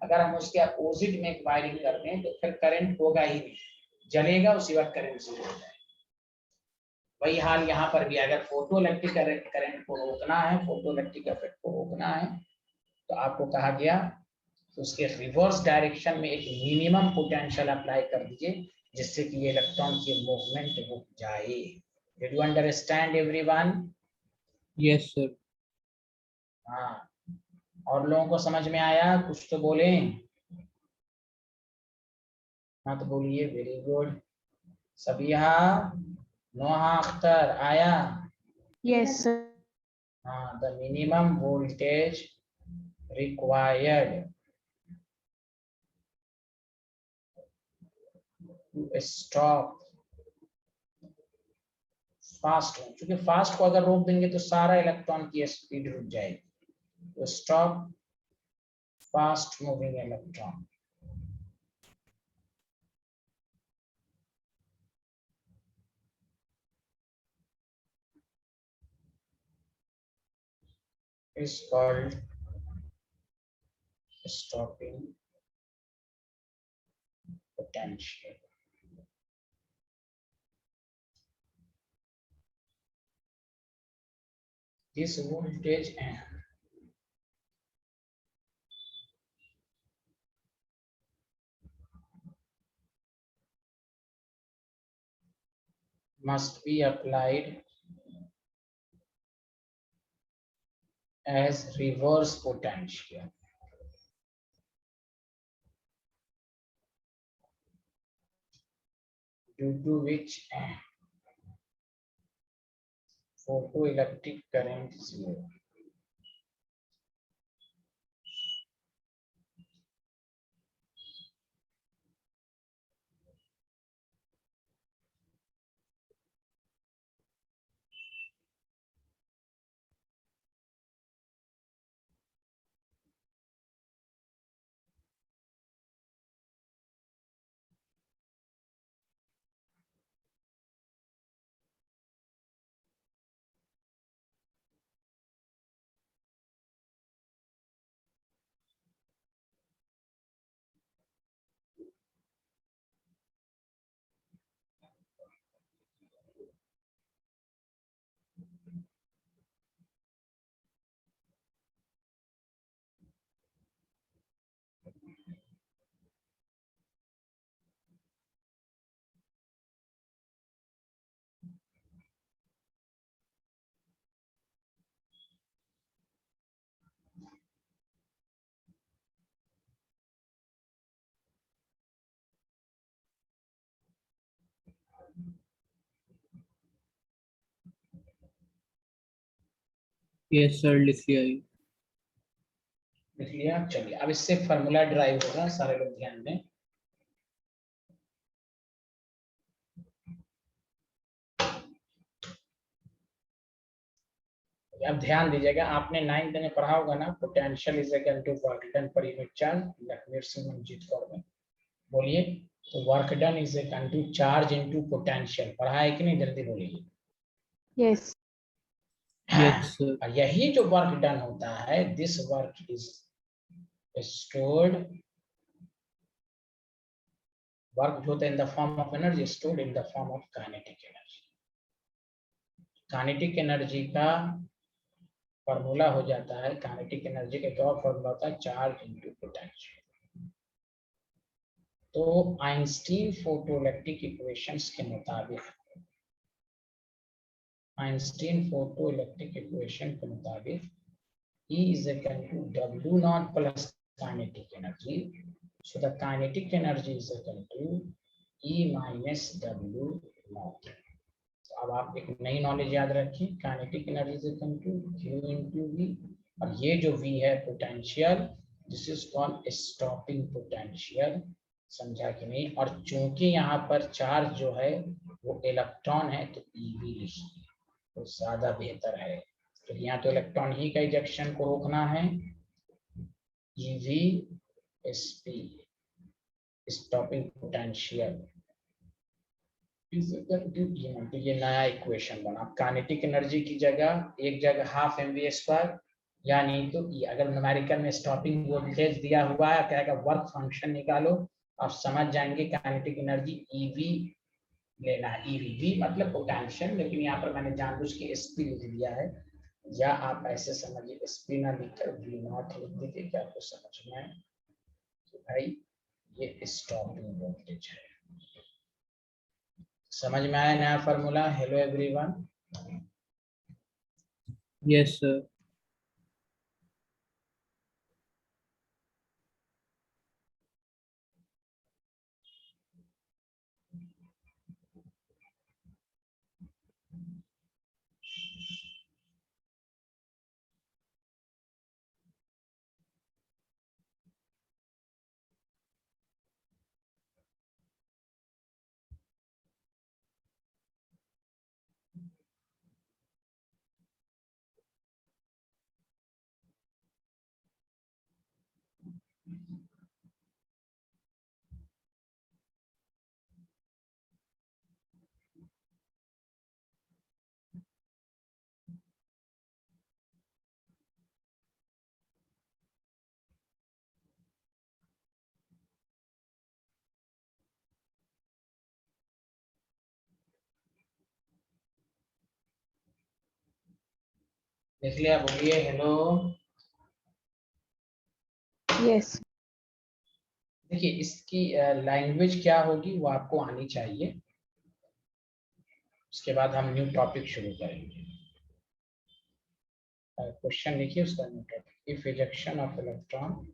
अगर हम उसके अपोजिट में एक वायरिंग करते हैं तो फिर करंट होगा ही नहीं, जलेगा, उसी वक्त करंट जीरो हो जाएगा। वही हाल यहाँ पर भी, अगर फोटो इलेक्ट्रिक करंट को रोकना है, फोटो इलेक्ट्रिक इफेक्ट को रोकना है, तो आपको कहा गया तो उसके रिवर्स डायरेक्शन में एक मिनिमम पोटेंशियल अप्लाई कर दीजिए, जिससे कि ये इलेक्ट्रॉन की मूवमेंट रुक जाए। Did you understand everyone? Yes, sir. हाँ, और लोगों को समझ में आया? कुछ तो बोले। हाँ तो बोलिए, वेरी गुड। सबिहा, नोहा अख्तर आया? Yes, sir. हाँ, the minimum voltage required to stop fast, क्योंकि फास्ट को अगर रोक देंगे तो सारा इलेक्ट्रॉन की स्पीड रुक जाएगी। तो stop fast moving electron. is called stopping potential. This voltage must be applied as reverse potential, due to which photoelectric current zero. Yes sir, लिख लिया ये। लिख लिया। चलिए अब इससे फार्मूला ड्राइव होगा, सारे लोग ध्यान दें। अब ध्यान दीजिएगा, आपने 9th में पढ़ा होगा ना, potential is equal to work done per unit charge, Lakhmir Singh Manjit Kaur में। बोलिए, तो work done is equal to charge into potential. पढ़ा है कि नहीं, जल्दी बोलिए। Yes yes sir. और यही जो वर्क डन होता है, this work is stored, work जो होता है in the form of energy, stored in the form of kinetic energy. Kinetic energy का फॉर्मूला हो जाता है, काइनेटिक एनर्जी का क्या फॉर्मूला होता है, चार्ज इनटू पोटेंशियल। तो आइंस्टीन फोटोइलेक्ट्रिक इक्वेशंस के मुताबिक, आइंस्टीन फोटोइलेक्ट्रिक इक्वेशन के मुताबिक E is equal to W naught plus kinetic energy. So the kinetic energy is equal to E minus W naught. तो अब आप एक नई नॉलेज याद रखिए, kinetic energy is equal to Q into V, और ये जो V है potential, this is called stopping potential. समझा कि नहीं? और चूंकि यहाँ पर चार्ज जो है वो इलेक्ट्रॉन है, तो EV लिखिए तो ज्यादा बेहतर है। तो यहाँ तो इलेक्ट्रॉन ही का इजेक्शन को रोकना है, EV SP, स्टॉपिंग पोटेंशियल। तो ये नया इक्वेशन बना, काइनेटिक एनर्जी की जगह एक जगह हाफ mv², या नहीं तो E। अगर न्यूमेरिकल में स्टॉपिंग वोल्टेज दिया हुआ है, कहेगा वर्क फंक्शन निकालो, आप समझ जाएंगे काइनेटिक एनर्जी EV लेना है। EV मतलब पोटेंशियल, लेकिन यहाँ पर मैंने जानबूझ के SP लिख दिया है, या आप ऐसे समझिए SP ना लिखकर V नॉट लिख दीजिए, क्या आपको समझ में आए तो भाई ये स्टॉपिंग वोल्टेज है। समझ में आया नया formula? Hello everyone. Yes sir. देख लिया? बोलिए हेलो। यस देखिए इसकी लैंग्वेज क्या होगी वो आपको आनी चाहिए, उसके बाद हम न्यू टॉपिक शुरू करेंगे। क्वेश्चन लिखिए, उसका new topic, if ejection of electron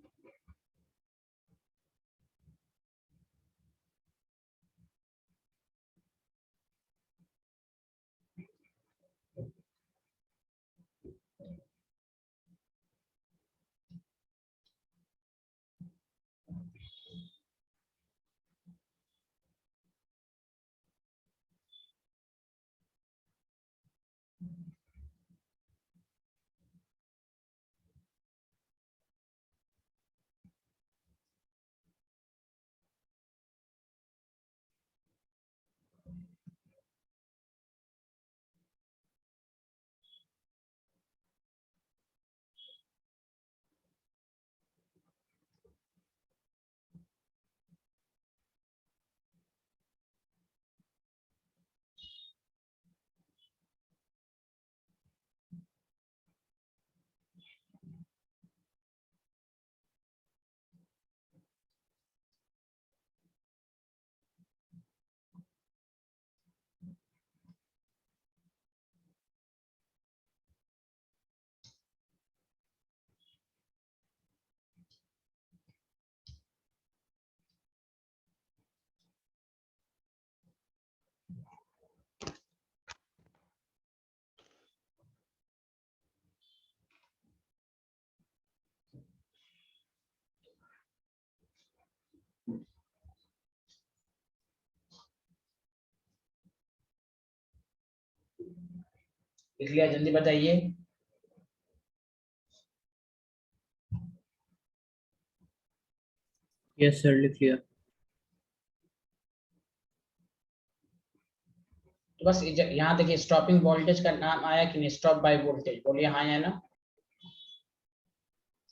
लिख लिया? जल्दी बताइए। Yes, sir. लिख लिया. तो बस यहाँ देखिए, स्टॉपिंग वोल्टेज का नाम आया कि नहीं? स्टॉप बाय वोल्टेज, बोलिए हाँ या ना।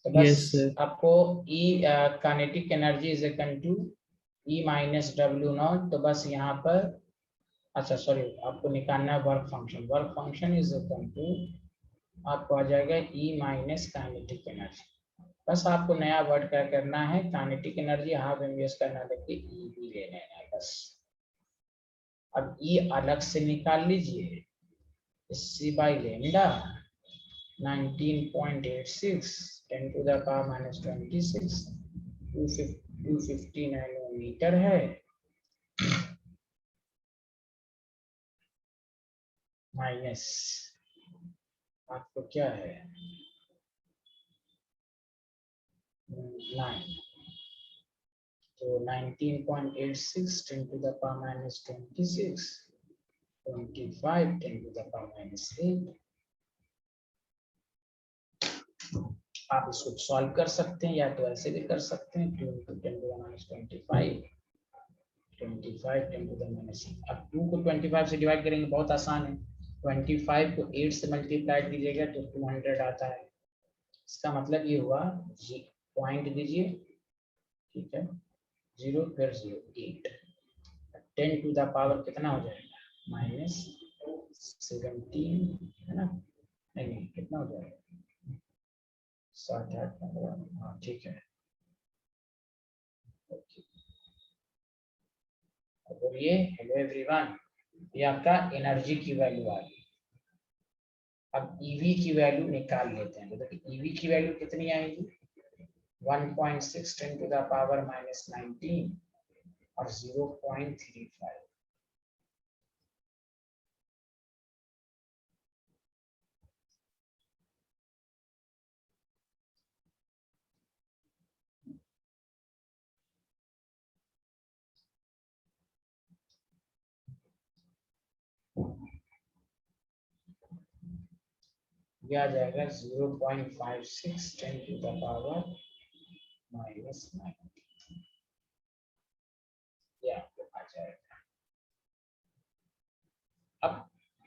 तो बस Yes, sir. आपको E kinetic energy is equal to E minus W naught. तो बस यहाँ पर, अच्छा सॉरी, आपको निकालना है work function. Work function is equal to, आपको आ जाएगा E माइनस काइनेटिक एनर्जी। बस आपको नया वर्ड क्या करना है, काइनेटिक एनर्जी हाफ एमवीएस करना, देखिए E भी ले लेना है बस। अब E अलग से निकाल लीजिए, C by lambda 19.86 10 to the power minus 26 250 nanometre है, माइनस आपको क्या है 9, तो 19.86 10 to the power minus 26 25 10 to the power minus 8। आप इसको सॉल्व कर सकते हैं या तो ऐसे भी कर सकते हैं, 2 into 10 to the minus 25 25 10 to the minus 8। अब 2 को 25 से डिवाइड करेंगे, बहुत आसान है। 25 को 8 से मल्टीप्लाई कीजिएगा तो 200 आता है। इसका मतलब ये हुआ, पॉइंट दीजिए, ठीक है, 0 फिर 0 8 10 टू द पावर कितना हो जाएगा माइनस 17, है ना? नहीं, कितना हो जाएगा 7 8 15, हाँ ठीक है। और ये हेलो एवरीवन, ये आपका एनर्जी की वैल्यू आ गई। अब ईवी की वैल्यू निकाल लेते हैं। तो देखिए ईवी की वैल्यू कितनी आएगी, 1.6 10 टू द पावर माइनस 19 और 0.35। ये आ जाएगा 0.56 10 टू द पावर माइनस 19, ये आपको आ जाएगा। अब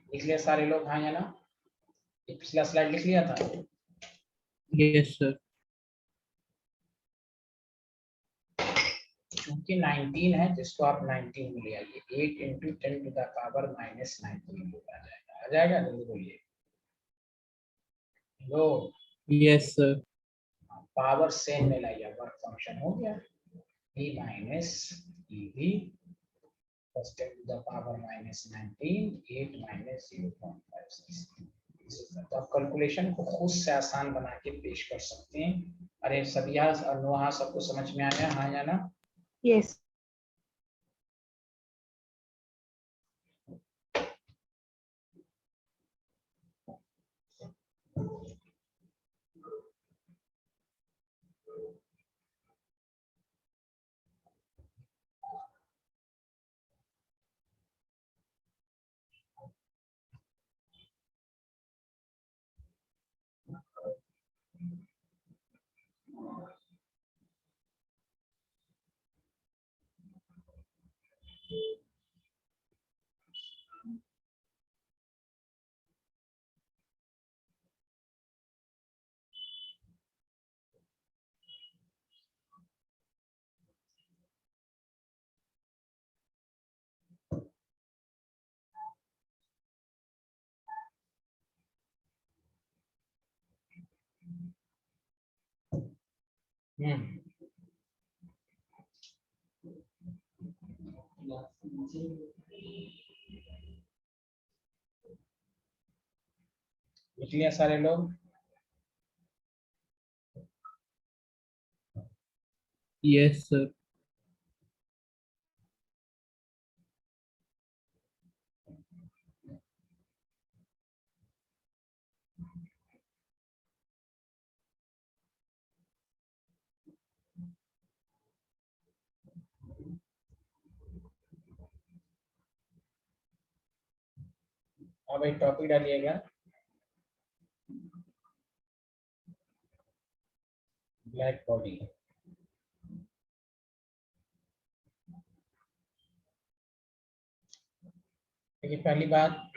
लिख लिया सारे लोग, हाँ या ना? ये पिछला स्लाइड लिख लिया था। Yes, sir. क्योंकि 19 है, जिसको आप 19 में ले आइए, 8 into 10 to the power minus 19 आ जाएगा। आ जाएगा, जल्दी बोलिए। लो, Yes, sir. पावर सेम में लाइए, वर्क फंक्शन हो गया E minus EV plus 10 to the power minus 19 8 minus 0.56। तो आप कैलकुलेशन को खुद से आसान बना के पेश कर सकते हैं। अरे सभी और नोहा सबको समझ में आया, हाँ या ना? Yes. लिख लिया सारे लोग? Yes, sir. अब एक टॉपिक डालिएगा, ब्लैक बॉडी। देखिए पहली बात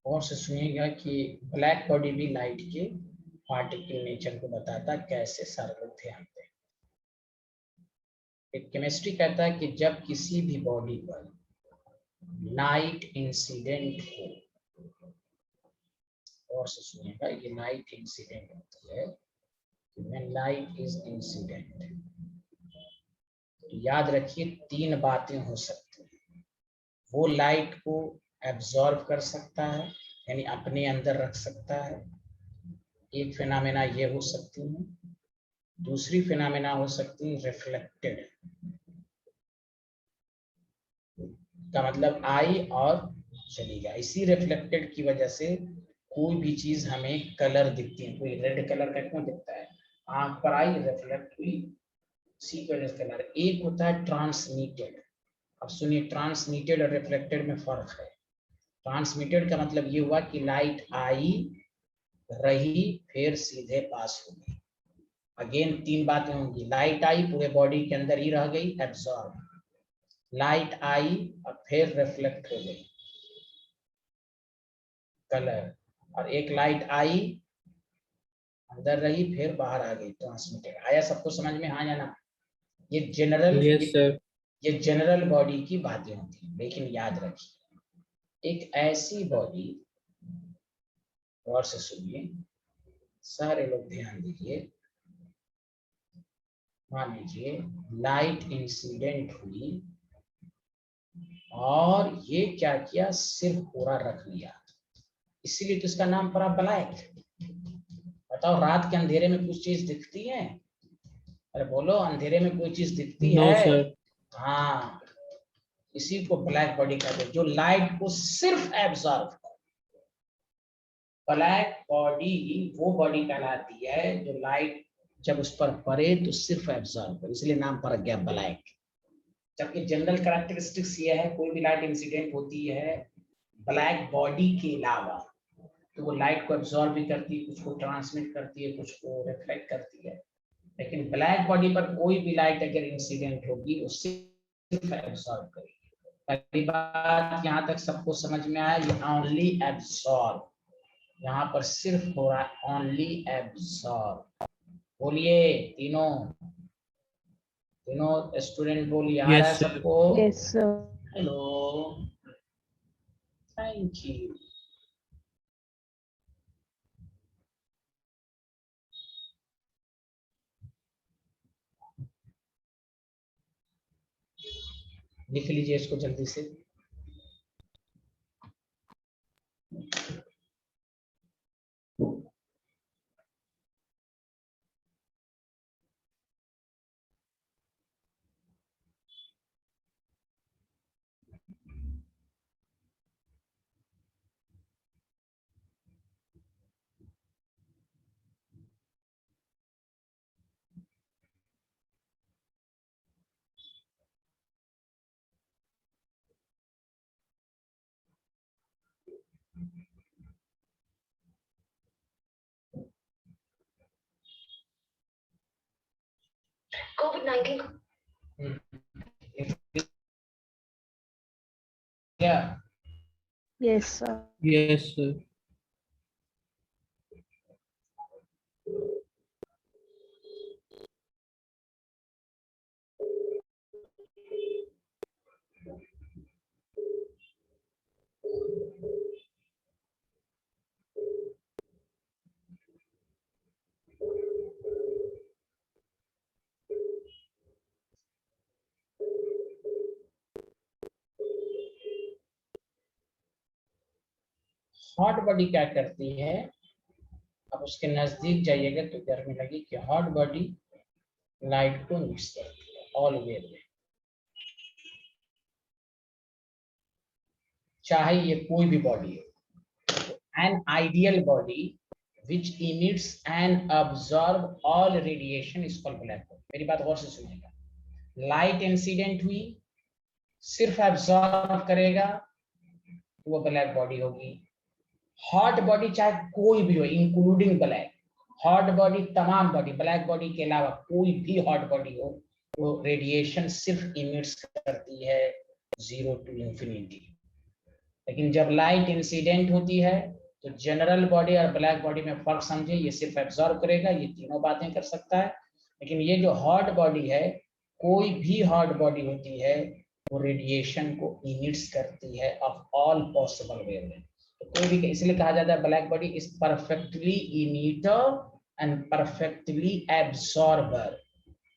और से सुनिएगा कि ब्लैक बॉडी भी लाइट के पार्टिकल नेचर को बताता है। कैसे सारे लोग ध्यान दें। एक केमिस्ट्री कहता है कि जब किसी भी बॉडी पर लाइट इंसिडेंट हो, और से सुनिएगा, ये लाइट इंसिडेंट होती है। व्हेन लाइट इज इंसिडेंट, याद रखिए 3 बातें हो सकती हैं। वो लाइट को एब्जॉर्ब कर सकता है, यानी अपने अंदर रख सकता है। एक फिनोमेना ये हो सकती है। दूसरी फिनोमेना हो सकती है रिफ्लेक्टेड, का मतलब आई और चली गया। इसी रिफ्लेक्टेड की वजह से कोई भी चीज हमें कलर दिखती है। कोई रेड कलर का क्यों दिखता है? आंख पर आई, रिफ्लेक्ट हुई, सी कलर। एक होता है ट्रांसमिटेड। अब सुनिए, ट्रांसमिटेड और रिफ्लेक्टेड में फर्क है। ट्रांसमिटेड का मतलब ये हुआ कि लाइट आई, रही, फिर सीधे पास हो गई। अगेन 3 बातें होंगी। लाइट आई, पूरे बॉडी के अंदर ही रह गई, एब्जॉर्ब। लाइट आई और फिर रिफ्लेक्ट हो गई, कलर। और एक लाइट आई, अंदर रही, फिर बाहर आ गई, ट्रांसमिटेड। आया सबको समझ में? हाँ या ना? ये जनरल Yes, sir. ये जनरल बॉडी की बातें होती हैं। लेकिन याद रखिए, एक ऐसी बॉडी, गौर से सुनिए, सारे लोग ध्यान दीजिए। मान लीजिए लाइट इंसिडेंट हुई और ये क्या किया, सिर्फ पूरा रख लिया, इसीलिए तो इसका नाम पड़ा ब्लैक। बताओ, रात के अंधेरे में कुछ चीज दिखती है? अरे बोलो, अंधेरे में कोई चीज दिखती No, है? sir. हाँ, इसी को ब्लैक बॉडी कहते हैं, जो लाइट को सिर्फ एब्जॉर्ब। ब्लैक बॉडी वो बॉडी कहलाती है जो लाइट जब उस पर पड़े तो सिर्फ एब्जॉर्ब करे, इसलिए नाम पड़ गया ब्लैक। जबकि जनरल कैरेक्टरिस्टिक्स ये है, कोई भी लाइट इंसिडेंट होती है ब्लैक बॉडी के अलावा, तो वो लाइट को एब्जॉर्ब भी करती है, कुछ को ट्रांसमिट करती है, कुछ को रिफ्लेक्ट करती है। लेकिन ब्लैक बॉडी पर कोई भी लाइट अगर इंसिडेंट होगी, उससे सिर्फ एब्जॉर्ब करेगी। पहली बात यहाँ तक सबको समझ में आया? ये ओनली एब्जॉर्ब, यहाँ पर सिर्फ हो रहा है ओनली एब्जॉर्ब। बोलिए तीनों स्टूडेंट बोलिए, आ रहा है Yes, sir. सबको? Yes, sir. Hello, thank you. लिख लीजिए इसको जल्दी से। COVID-19. क्या? Yes, sir. Yes, sir. Hot body क्या करती है? अब उसके नजदीक जाइएगा तो गर्मी लगी कि हॉट बॉडी लाइट को मिक्स करती है ऑल वे में। चाहे ये कोई भी बॉडी हो, an ideal body which emits and absorb all radiation is called black body। मेरी बात गौर से सुनिएगा। लाइट इंसिडेंट हुई, सिर्फ एब्जॉर्ब करेगा तो वो ब्लैक बॉडी होगी। हॉट बॉडी चाहे कोई भी हो, इंक्लूडिंग ब्लैक, हॉट बॉडी, तमाम बॉडी, ब्लैक बॉडी के अलावा कोई भी हॉट बॉडी हो, वो रेडिएशन सिर्फ इमिट्स करती है 0 to infinity। लेकिन जब लाइट इंसिडेंट होती है तो जनरल बॉडी और ब्लैक बॉडी में फर्क समझे, ये सिर्फ एब्जॉर्ब करेगा, ये तीनों बातें कर सकता है। लेकिन ये जो हॉट बॉडी है, कोई भी हॉट बॉडी होती है, वो रेडिएशन को इमिट्स करती है ऑफ ऑल पॉसिबल वेवलेंथ। तो कोई भी, इसलिए कहा जाता है black body is perfectly emitter and perfectly absorber.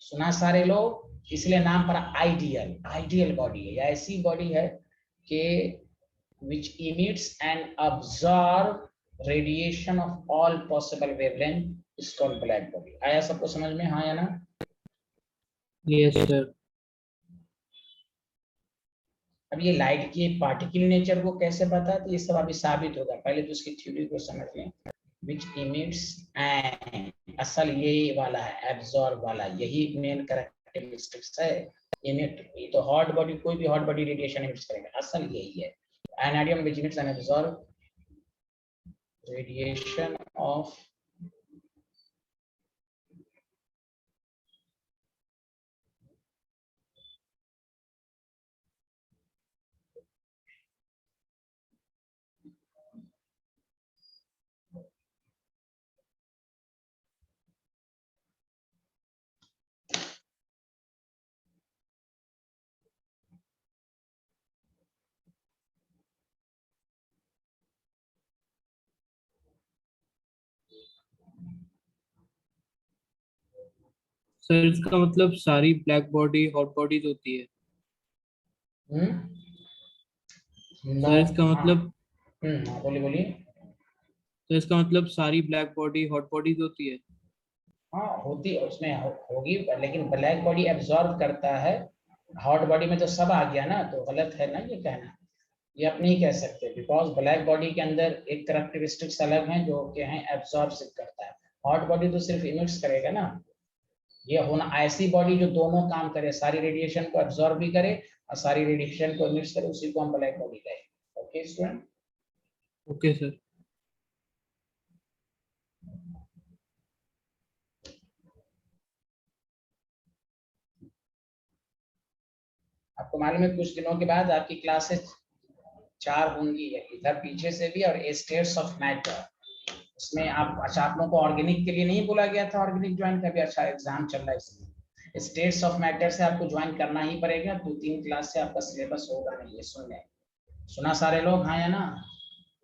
सुना सारे लोग? इसलिए नाम पर आइडियल बॉडी है, या ऐसी बॉडी है कि which emits and absorb radiation of all possible wavelength is called black body। आया सबको समझ में? हाँ या ना? Yes sir। अब ये लाइट की पार्टिकल नेचर को कैसे पता है, तो ये सब अभी साबित होगा, पहले तो उसकी थ्योरी को समझ लें। which emits and असल यही वाला है, एब्जॉर्ब वाला, यही मेन कैरेक्टरिस्टिक्स है। emit, ये तो हॉट बॉडी, कोई भी हॉट बॉडी रेडिएशन इमिट्स करेगा, असल यही है। Anidium which emits and absorb radiation of sir इसका मतलब सारी ब्लैक बॉडी हॉट बॉडीज होती है? सर इसका मतलब, बोलिए। तो इसका मतलब सारी ब्लैक बॉडी हॉट बॉडीज होती है? हाँ होती है, उसमें होगी, लेकिन ब्लैक बॉडी एब्जॉर्ब करता है, हॉट बॉडी में तो सब आ गया ना, तो गलत है ना ये कहना। ये आप नहीं कह सकते, बिकॉज ब्लैक बॉडी के अंदर एक कैरेक्टरिस्टिक्स अलग हैं जो कि हैं एब्जॉर्ब सिर्फ करता है, हॉट बॉडी तो सिर्फ इमिट्स करेगा ना। ये होना ऐसी बॉडी जो दोनों काम करे, सारी रेडिएशन को एब्जॉर्ब भी करे और सारी रेडिएशन को इमिट्स करे, उसी को हम ब्लैक बॉडी कहें। Okay student? Okay sir. आपको मालूम है कुछ दिनों के बाद आपकी क्लासेस 4 होंगी, इधर पीछे से भी, और स्टेट्स ऑफ मैटर। उसमें आप, अच्छा आप लोगों को ऑर्गेनिक के लिए नहीं बोला गया था ऑर्गेनिक ज्वाइन का भी? अच्छा एग्जाम चल रहा है इसमें, स्टेट्स ऑफ मैटर से आपको ज्वाइन करना ही पड़ेगा, 2-3 क्लास से आपका सिलेबस होगा नहीं। ये सुन लें, सुना सारे लोग? हाँ या ना?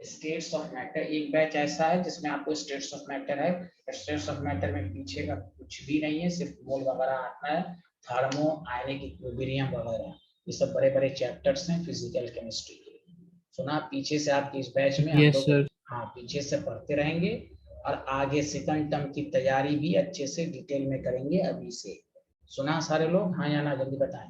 स्टेट्स ऑफ मैटर एक बैच ऐसा है जिसमें आपको स्टेट्स ऑफ मैटर है। स्टेट्स ऑफ मैटर में पीछे का कुछ भी नहीं है, सिर्फ मोल वगैरह आता है, थर्मो आयनिक इक्विलिब्रियम वगैरह, ये सब बड़े बड़े चैप्टर्स हैं फिजिकल केमिस्ट्री के। सुना? पीछे से आपकी इस बैच में Yes, आप sir। लोग, हाँ पीछे से पढ़ते रहेंगे और आगे सेकंड टर्म की तैयारी भी अच्छे से डिटेल में करेंगे अभी से। सुना सारे लोग? हाँ या ना? जल्दी बताएं।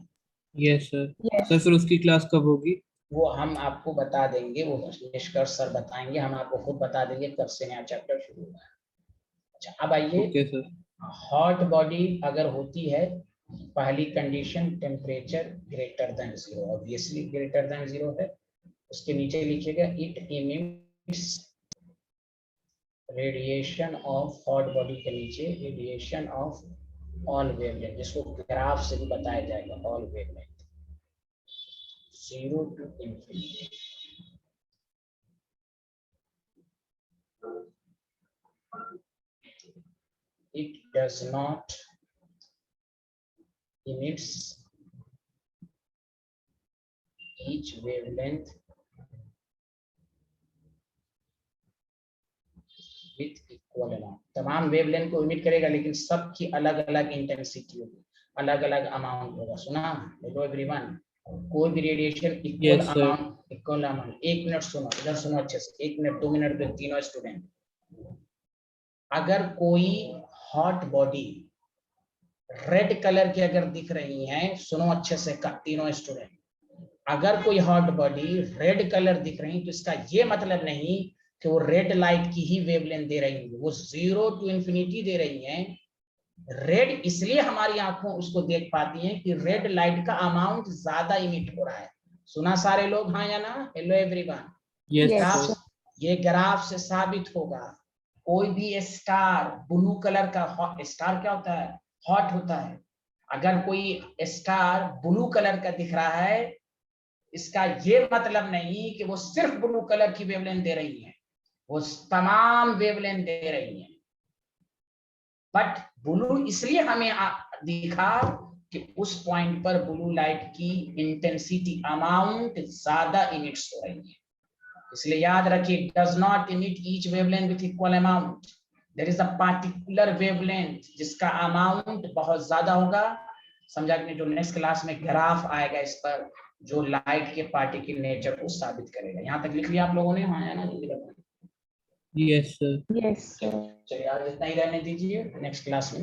Yes sir. Yes। सर फिर उसकी क्लास कब होगी? वो हम आपको बता देंगे, वो निष्कर्ष सर बताएंगे, हम आपको खुद बता देंगे कब से नया चैप्टर शुरू हुआ है। अच्छा अब आइए, ओके सर। हॉट बॉडी अगर होती है, पहली condition temperature greater than 0, obviously greater than 0 है। उसके नीचे लिखिएगा it emits radiation of, hot body के नीचे रेडिएशन ऑफ ऑल वेवलेंथ, जिसको ग्राफ से भी बताया जाएगा, all wavelength 0 to infinity। It does not emits each wavelength with equal amount। तमाम वेवलेंथ को इमिट करेगा, लेकिन सबकी अलग अलग इंटेंसिटी होगी, अलग अलग अमाउंट होगा। सुना? हेलो एवरीवन, कोई भी radiation equal Yes, sir। Amount, equal amount. 1 minute सुनो, इधर सुनो अच्छे से, 1 मिनट 2 मिनट पे तीनों स्टूडेंट। अगर कोई हॉट बॉडी रेड कलर की अगर दिख रही है, सुनो अच्छे से तीनों स्टूडेंट, अगर कोई हॉट बॉडी रेड कलर दिख रही है तो इसका ये मतलब नहीं कि वो रेड लाइट की ही वेवलेंथ दे रही है, वो 0 to infinity दे रही है। रेड इसलिए हमारी आंखों उसको देख पाती हैं कि रेड लाइट का अमाउंट ज्यादा इमिट हो रहा है। सुना सारे लोग? हाँ या ना? Hello everyone. Yes Yes, sir. sir। ये ग्राफ से साबित होगा, कोई भी स्टार ब्लू कलर का, स्टार क्या होता है, हॉट होता है। अगर कोई स्टार ब्लू कलर का दिख रहा है, इसका ये मतलब नहीं कि वो सिर्फ ब्लू कलर की वेवलेंथ दे रही है, वो तमाम वेवलेंथ दे रही है। बट ब्लू इसलिए हमें दिखा कि उस पॉइंट पर ब्लू लाइट की इंटेंसिटी अमाउंट ज्यादा इमिट्स हो रही है। इसलिए याद रखिए, does not emit each wavelength with equal amount. There is a particular wavelength जिसका अमाउंट बहुत ज्यादा होगा। समझा कि जो नेक्स्ट क्लास में ग्राफ आएगा इस पर, जो लाइट के पार्टिकल नेचर को साबित करेगा। यहाँ तक लिख लिया आप लोगों ने? हाँ है ना, जल्दी बताओ। Yes, sir. Yes, sir. चलिए आज इतना ही रहने दीजिए, नेक्स्ट क्लास में